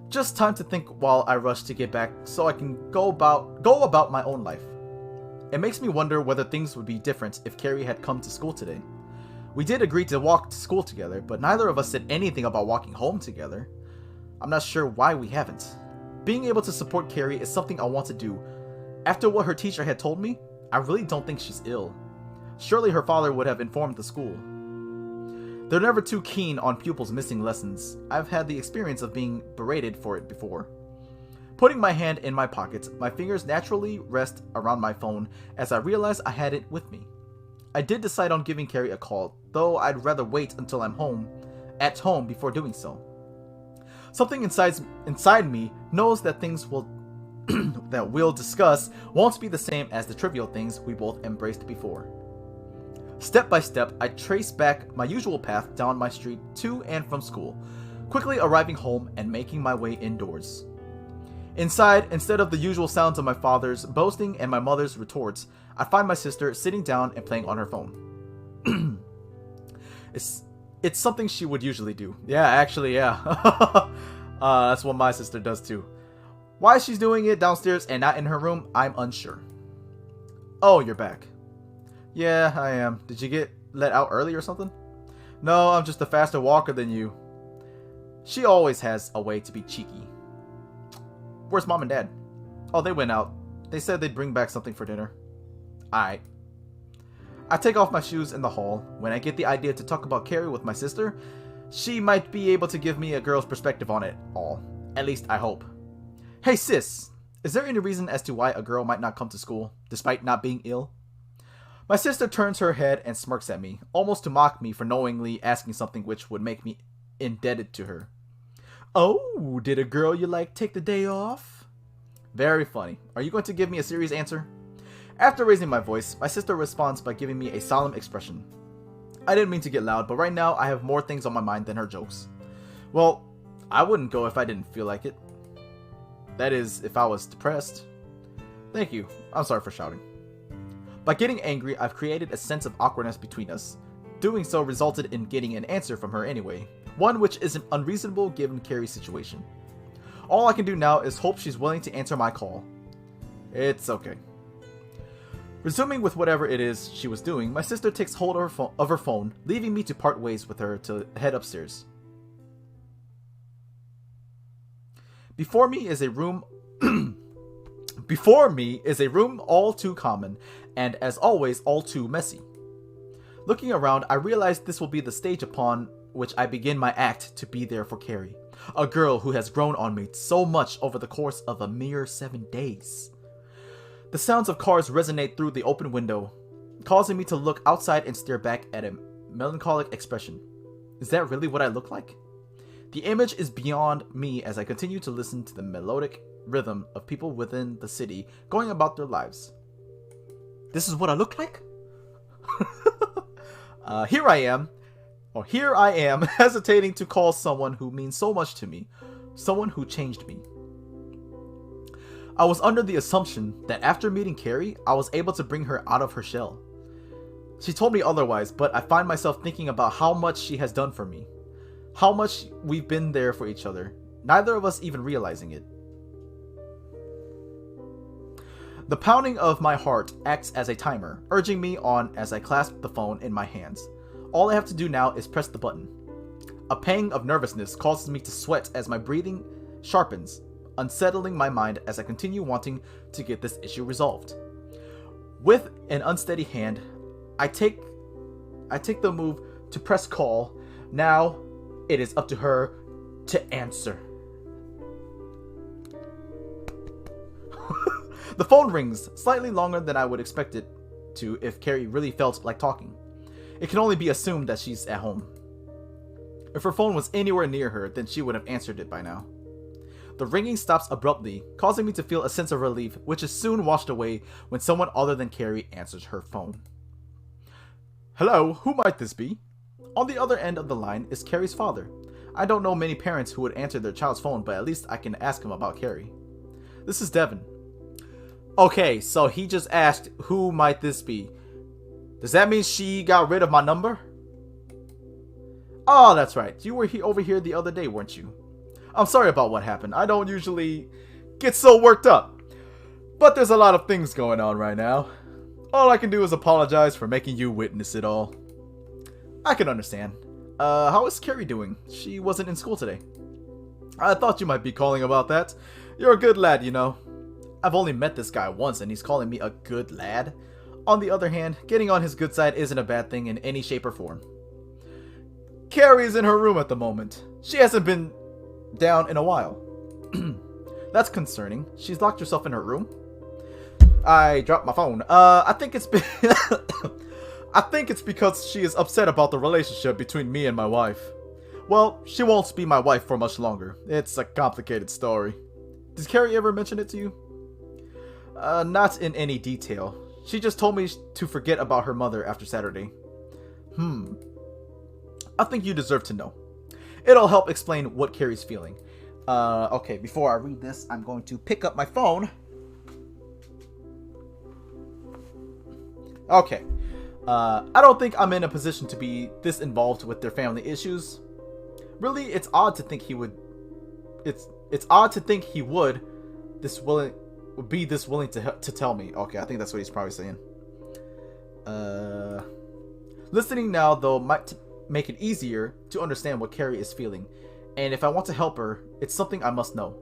Just time to think while I rush to get back so I can go about my own life. It makes me wonder whether things would be different if Ceri had come to school today. We did agree to walk to school together, but neither of us said anything about walking home together. I'm not sure why we haven't. Being able to support Ceri is something I want to do. After what her teacher had told me, I really don't think she's ill. Surely her father would have informed the school. They're never too keen on pupils missing lessons. I've had the experience of being berated for it before. Putting my hand in my pocket, my fingers naturally rest around my phone as I realize I had it with me. I did decide on giving Ceri a call, though I'd rather wait until I'm at home before doing so. Something inside me knows that things that we'll discuss won't be the same as the trivial things we both embraced before. Step by step, I trace back my usual path down my street to and from school, quickly arriving home and making my way indoors. Inside, instead of the usual sounds of my father's boasting and my mother's retorts, I find my sister sitting down and playing on her phone. It's something she would usually do. Yeah, actually, yeah. That's what my sister does too. Why she's doing it downstairs and not in her room, I'm unsure. Oh, you're back. Yeah, I am. Did you get let out early or something? No, I'm just a faster walker than you. She always has a way to be cheeky. Where's mom and dad? Oh, they went out. They said they'd bring back something for dinner. Alright. I take off my shoes in the hall. When I get the idea to talk about Ceri with my sister, she might be able to give me a girl's perspective on it all. At least I hope. Hey sis, is there any reason as to why a girl might not come to school, despite not being ill? My sister turns her head and smirks at me, almost to mock me for knowingly asking something which would make me indebted to her. Oh, did a girl you like take the day off? Very funny. Are you going to give me a serious answer? After raising my voice, my sister responds by giving me a solemn expression. I didn't mean to get loud, but right now I have more things on my mind than her jokes. Well, I wouldn't go if I didn't feel like it. That is, if I was depressed. Thank you. I'm sorry for shouting. By getting angry, I've created a sense of awkwardness between us. Doing so resulted in getting an answer from her anyway, one which isn't unreasonable given Ceri's situation. All I can do now is hope she's willing to answer my call. It's okay. Resuming with whatever it is she was doing, my sister takes hold of her phone, leaving me to part ways with her to head upstairs. Before me is a room all too common, and as always, all too messy. Looking around, I realize this will be the stage upon which I begin my act to be there for Ceri, a girl who has grown on me so much over the course of a mere 7 days. The sounds of cars resonate through the open window, causing me to look outside and stare back at a melancholic expression. Is that really what I look like? The image is beyond me as I continue to listen to the melodic rhythm of people within the city going about their lives. This is what I look like? Here I am, hesitating to call someone who means so much to me, someone who changed me. I was under the assumption that after meeting Ceri, I was able to bring her out of her shell. She told me otherwise, but I find myself thinking about how much she has done for me. How much we've been there for each other, neither of us even realizing it. The pounding of my heart acts as a timer, urging me on as I clasp the phone in my hands. All I have to do now is press the button. A pang of nervousness causes me to sweat as my breathing sharpens. unsettling my mind as I continue wanting to get this issue resolved. With an unsteady hand, I take the move to press call. Now, it is up to her to answer. The phone rings, slightly longer than I would expect it to if Ceri really felt like talking. It can only be assumed that she's at home. If her phone was anywhere near her, then she would have answered it by now. The ringing stops abruptly, causing me to feel a sense of relief, which is soon washed away when someone other than Ceri answers her phone. Hello, who might this be? On the other end of the line is Ceri's father. I don't know many parents who would answer their child's phone, but at least I can ask him about Ceri. This is Devin. Okay, so he just asked, who might this be? Does that mean she got rid of my number? Oh, that's right. You were over here the other day, weren't you? I'm sorry about what happened. I don't usually get so worked up. But there's a lot of things going on right now. All I can do is apologize for making you witness it all. I can understand. How is Ceri doing? She wasn't in school today. I thought you might be calling about that. You're a good lad, you know. I've only met this guy once and he's calling me a good lad. On the other hand, getting on his good side isn't a bad thing in any shape or form. Ceri is in her room at the moment. She hasn't been down in a while. That's concerning. She's locked herself in her room. I dropped my phone. I think it's I think it's because she is upset about the relationship between me and my wife. Well, she won't be my wife for much longer. It's a complicated story. Did Ceri ever mention it to you? Not in any detail. She just told me to forget about her mother after Saturday. I think you deserve to know. It'll help explain what Ceri's feeling. Okay, before I read this, I'm going to pick up my phone. Okay. I don't think I'm in a position to be this involved with their family issues. Really, it's odd to think he would. It's odd to think he would be this willing to tell me. Okay, I think that's what he's probably saying. Listening now, though, might make it easier to understand what Ceri is feeling, and if I want to help her, it's something I must know.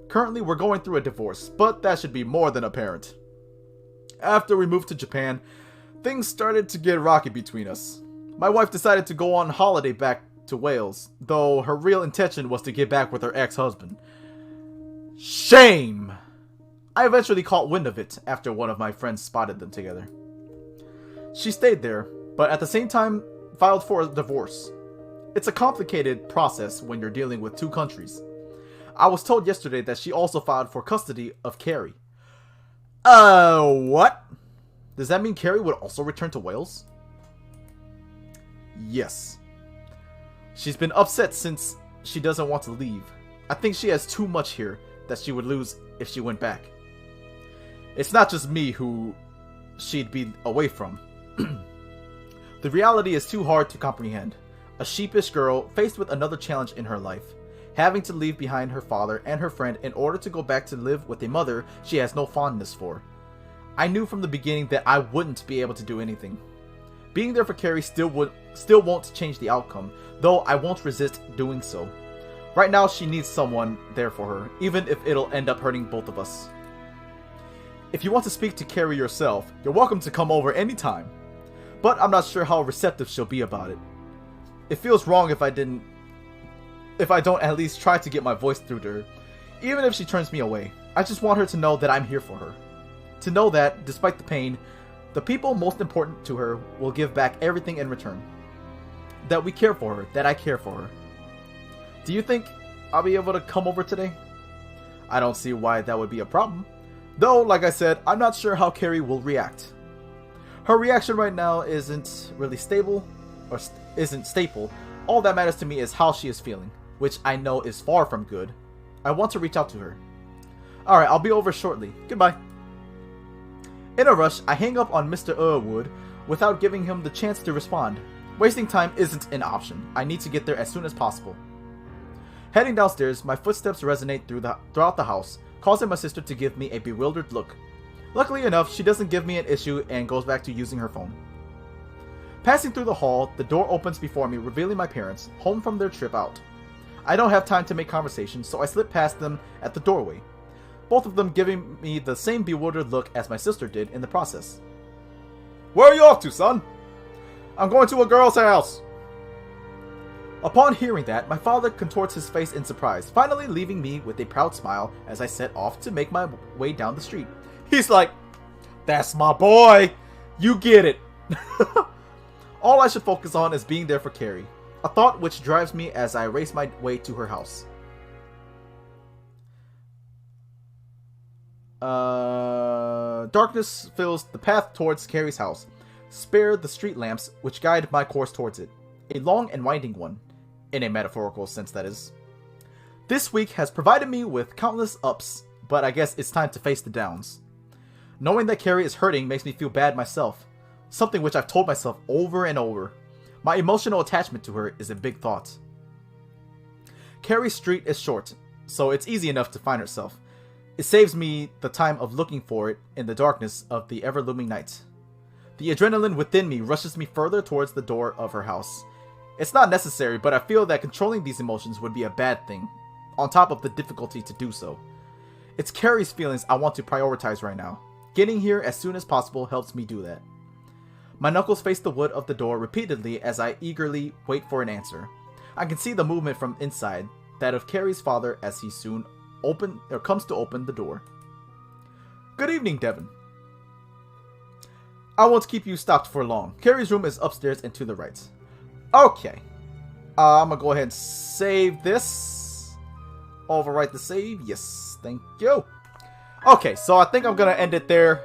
Currently, we're going through a divorce, but that should be more than apparent. After we moved to Japan, things started to get rocky between us. My wife decided to go on holiday back to Wales, though her real intention was to get back with her ex-husband. Shame! I eventually caught wind of it after one of my friends spotted them together. She stayed there, but at the same time filed for a divorce. It's a complicated process when you're dealing with two countries. I was told yesterday that she also filed for custody of Ceri. What? Does that mean Ceri would also return to Wales? Yes. She's been upset since she doesn't want to leave. I think she has too much here that she would lose if she went back. It's not just me who she'd be away from. The reality is too hard to comprehend. A sheepish girl faced with another challenge in her life, having to leave behind her father and her friend in order to go back to live with a mother she has no fondness for. I knew from the beginning that I wouldn't be able to do anything. Being there for Ceri still won't change the outcome, though I won't resist doing so. Right now she needs someone there for her, even if it'll end up hurting both of us. If you want to speak to Ceri yourself, you're welcome to come over anytime. But I'm not sure how receptive she'll be about it. It feels wrong if I don't at least try to get my voice through to her. Even if she turns me away, I just want her to know that I'm here for her. To know that, despite the pain, the people most important to her will give back everything in return. That we care for her, that I care for her. Do you think I'll be able to come over today? I don't see why that would be a problem. Though, like I said, I'm not sure how Ceri will react. Her reaction right now isn't really stable, or isn't staple. All that matters to me is how she is feeling, which I know is far from good. I want to reach out to her. Alright, I'll be over shortly. Goodbye. In a rush, I hang up on Mr. Wood without giving him the chance to respond. Wasting time isn't an option. I need to get there as soon as possible. Heading downstairs, my footsteps resonate throughout the house, causing my sister to give me a bewildered look. Luckily enough, she doesn't give me an issue and goes back to using her phone. Passing through the hall, the door opens before me, revealing my parents, home from their trip out. I don't have time to make conversation, so I slip past them at the doorway, both of them giving me the same bewildered look as my sister did in the process. "Where are you off to, son?" "I'm going to a girl's house." Upon hearing that, my father contorts his face in surprise, finally leaving me with a proud smile as I set off to make my way down the street. He's like, "That's my boy! You get it!" All I should focus on is being there for Ceri, a thought which drives me as I race my way to her house. Darkness fills the path towards Ceri's house. Spare the street lamps which guide my course towards it. A long and winding one. In a metaphorical sense, that is. This week has provided me with countless ups, but I guess it's time to face the downs. Knowing that Ceri is hurting makes me feel bad myself. Something which I've told myself over and over. My emotional attachment to her is a big thought. Ceri's street is short, so it's easy enough to find herself. It saves me the time of looking for it in the darkness of the ever-looming night. The adrenaline within me rushes me further towards the door of her house. It's not necessary, but I feel that controlling these emotions would be a bad thing, on top of the difficulty to do so. It's Ceri's feelings I want to prioritize right now. Getting here as soon as possible helps me do that. My knuckles face the wood of the door repeatedly as I eagerly wait for an answer. I can see the movement from inside, that of Ceri's father as he soon comes to open the door. "Good evening, Devin. I won't keep you stopped for long. Ceri's room is upstairs and to the right." Okay. I'm gonna go ahead and save this. Overwrite the save. Yes, thank you. Okay, so I think I'm gonna end it there.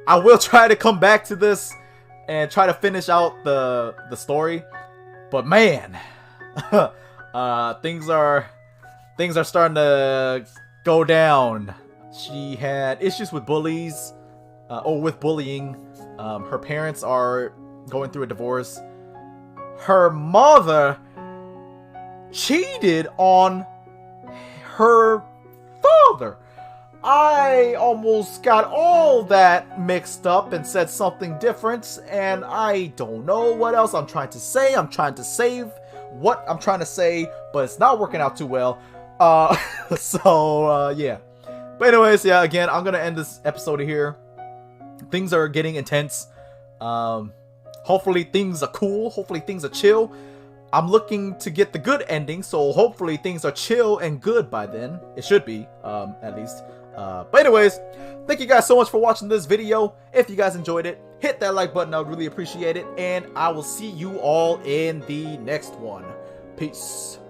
I will try to come back to this and try to finish out the story. But man, things are starting to go down. She had issues with bullies, with bullying. Her parents are going through a divorce. Her mother cheated on her father. I almost got all that mixed up and said something different, and I don't know what else I'm trying to say. I'm trying to save what I'm trying to say, but it's not working out too well. Yeah. But anyways, yeah, again, I'm gonna end this episode here. Things are getting intense. Hopefully things are cool. Hopefully things are chill. I'm looking to get the good ending, so hopefully things are chill and good by then. It should be, at least. But anyways, thank you guys so much for watching this video. If you guys enjoyed it, hit that like button. I would really appreciate it. And I will see you all in the next one. Peace.